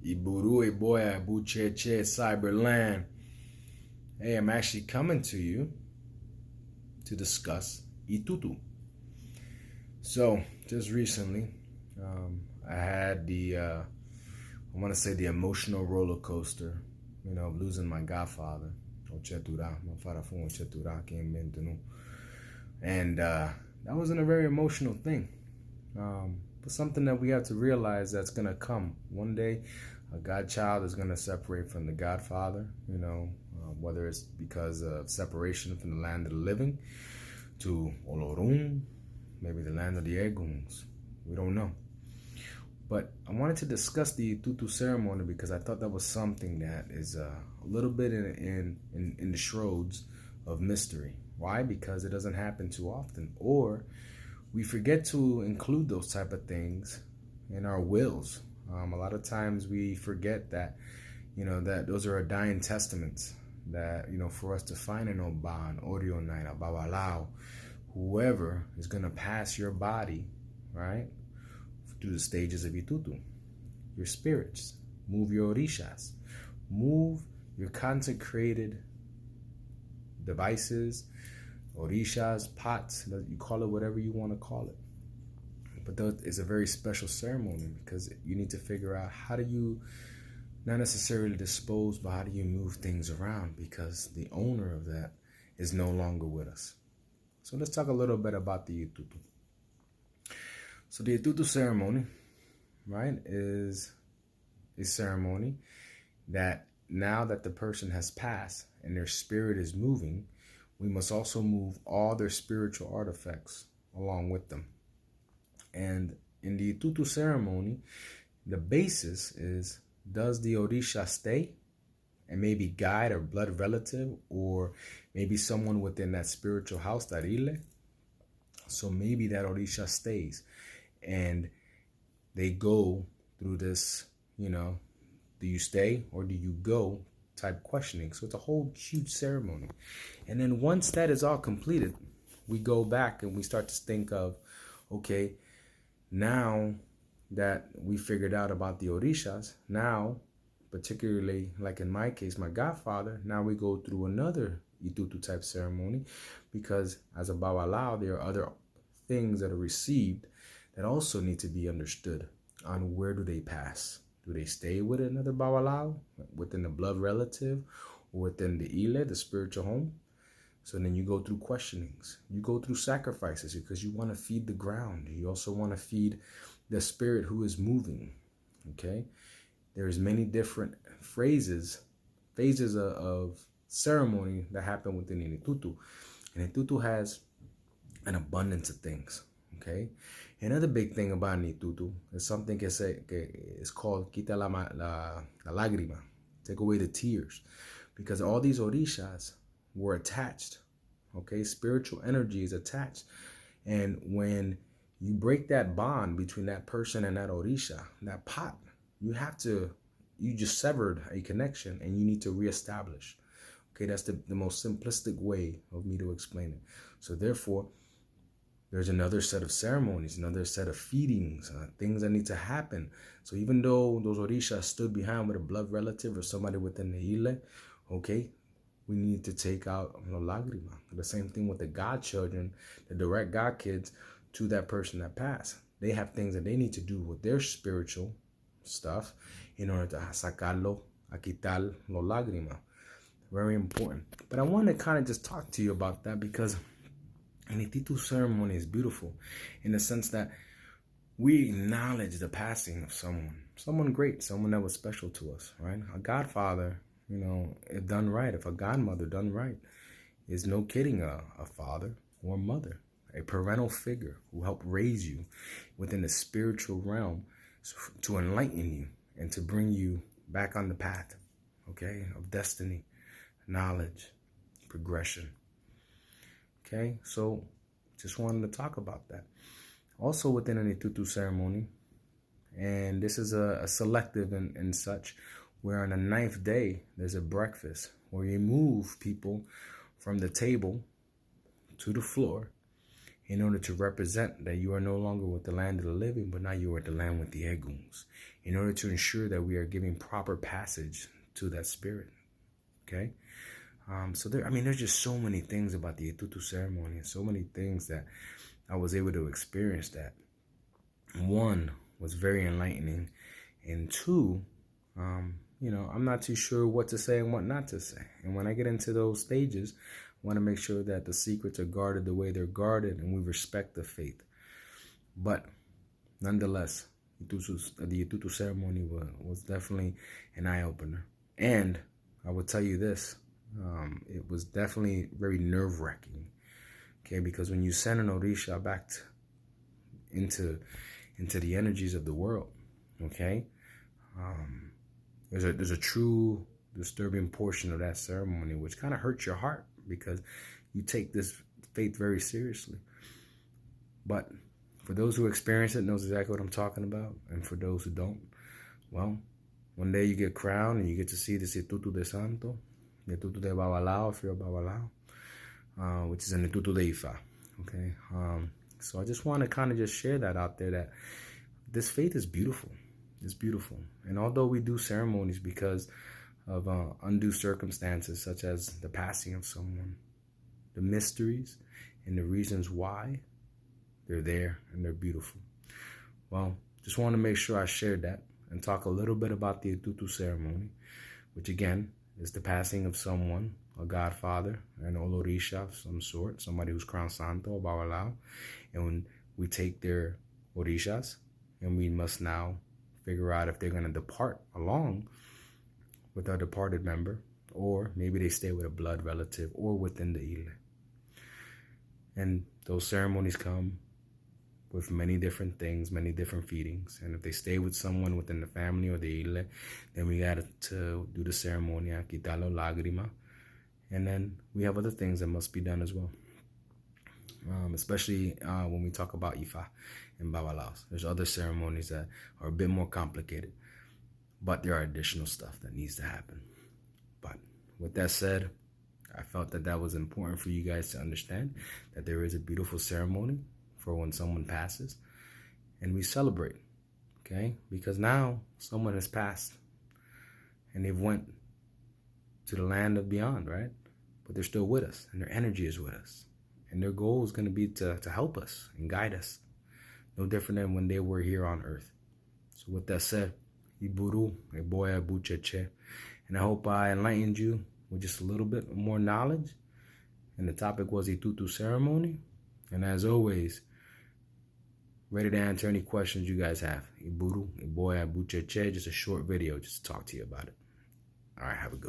Iburu Boya Bucheche Cyberland. Hey, I'm actually coming to you to discuss Itutu. So, just recently, I had I want to say the emotional roller coaster, of losing my godfather, Ocha, my father from Ocha came into. And that wasn't a very emotional thing. But something that we have to realize that's going to come. One day, a godchild is going to separate from the godfather, whether it's because of separation from the land of the living to Olorun, maybe the land of the Eguns. We don't know. But I wanted to discuss the tutu ceremony because I thought that was something that is a little bit in the shrouds of mystery. Why? Because it doesn't happen too often, or we forget to include those type of things in our wills. A lot of times we forget that, that those are a dying testaments that, for us to find an Oba, an Orionite, a Babalao, whoever is going to pass your body, right, through the stages of Itutu, your spirits, move your orishas, move your consecrated devices, orishas, pots, you call it whatever you want to call it. But that is a very special ceremony because you need to figure out how do you not necessarily dispose, but how do you move things around, because the owner of that is no longer with us. So let's talk a little bit about the Itutu. So the Itutu ceremony, right, is a ceremony that now that the person has passed and their spirit is moving, we must also move all their spiritual artifacts along with them. And in the Itutu ceremony, the basis is, does the Orisha stay and maybe guide a blood relative or maybe someone within that spiritual house, that ile? So maybe that Orisha stays and they go through this, do you stay or do you go type questioning. So it's a whole huge ceremony. And then once that is all completed, we go back and we start to think of, okay, now that we figured out about the Orishas, now, particularly like in my case, my godfather, now we go through another Itutu type ceremony, because as a Babalao, there are other things that are received that also need to be understood on where do they pass. Do they stay with another Babalao, within the blood relative, or within the Ile, the spiritual home? So then you go through questionings. You go through sacrifices because you want to feed the ground. You also want to feed the spirit who is moving, okay? There's many different phases of ceremony that happen within an Itutu. And Itutu has an abundance of things, okay? Another big thing about an Itutu is something it's called quita la lágrima, take away the tears, because all these orishas were attached, okay? Spiritual energy is attached. And when you break that bond between that person and that orisha, that pot, you just severed a connection and you need to reestablish. Okay, that's the most simplistic way of me to explain it. So therefore, there's another set of ceremonies, another set of feedings, things that need to happen. So even though those orishas stood behind with a blood relative or somebody within the ile, okay, we need to take out lágrima. The same thing with the godchildren, the direct god kids to that person that passed. They have things that they need to do with their spiritual stuff in order to sacarlo, a quitar lo lágrima. Very important. But I want to kind of just talk to you about that because an Itutu ceremony is beautiful in the sense that we acknowledge the passing of someone great, someone that was special to us, right? A godfather, if done right, if a godmother done right, is no kidding a father or mother, a parental figure who helped raise you within the spiritual realm to enlighten you and to bring you back on the path, okay, of destiny, knowledge, progression. Okay, so just wanted to talk about that. Also within an Itutu ceremony, and this is a selective and such, where on the 9th day, there's a breakfast where you move people from the table to the floor in order to represent that you are no longer with the land of the living, but now you are at the land with the Eguns, in order to ensure that we are giving proper passage to that spirit. Okay? So there's just so many things about the Itutu ceremony, and so many things that I was able to experience that. One, was very enlightening, and two, I'm not too sure what to say and what not to say. And when I get into those stages, I want to make sure that the secrets are guarded the way they're guarded, and we respect the faith. But nonetheless, the Itutu ceremony was definitely an eye-opener. And I will tell you this, it was definitely very nerve-wracking, okay? Because when you send an Orisha back into the energies of the world, okay? There's a true disturbing portion of that ceremony which kind of hurts your heart, because you take this faith very seriously. But for those who experience it, knows exactly what I'm talking about. And for those who don't, well, one day you get crowned and you get to see this Itutu de Santo, the Itutu de Babalao, if you're a Babalao, which is an Itutu de Ifa. Okay, so I just want to kind of just share that out there, that this faith is beautiful. It's beautiful. And although we do ceremonies because of undue circumstances, such as the passing of someone, the mysteries and the reasons why, they're there and they're beautiful. Well, just want to make sure I shared that and talk a little bit about the Itutu ceremony, which again is the passing of someone, a godfather, an Olorisha of some sort, somebody who's crowned Santo or Babalao. And when we take their Orishas, and we must now figure out if they're going to depart along with our departed member, or maybe they stay with a blood relative or within the Ile. And those ceremonies come with many different things, many different feedings. And if they stay with someone within the family or the Ile, then we got to do the Ceremonial, quitarlo lágrima. And then we have other things that must be done as well. Especially when we talk about Ifa and Babalaos. There's other ceremonies that are a bit more complicated, but there are additional stuff that needs to happen. But with that said, I felt that was important for you guys to understand, that there is a beautiful ceremony for when someone passes, and we celebrate, okay? Because now someone has passed and they've went to the land of beyond, right? But they're still with us, and their energy is with us. And their goal is going to be to help us and guide us. No different than when they were here on earth. So with that said, Iburu, Eboya, Bucheche. And I hope I enlightened you with just a little bit more knowledge. And the topic was Itutu ceremony. And as always, ready to answer any questions you guys have. Iburu, Eboya, Bucheche. Just a short video just to talk to you about it. All right, have a good one.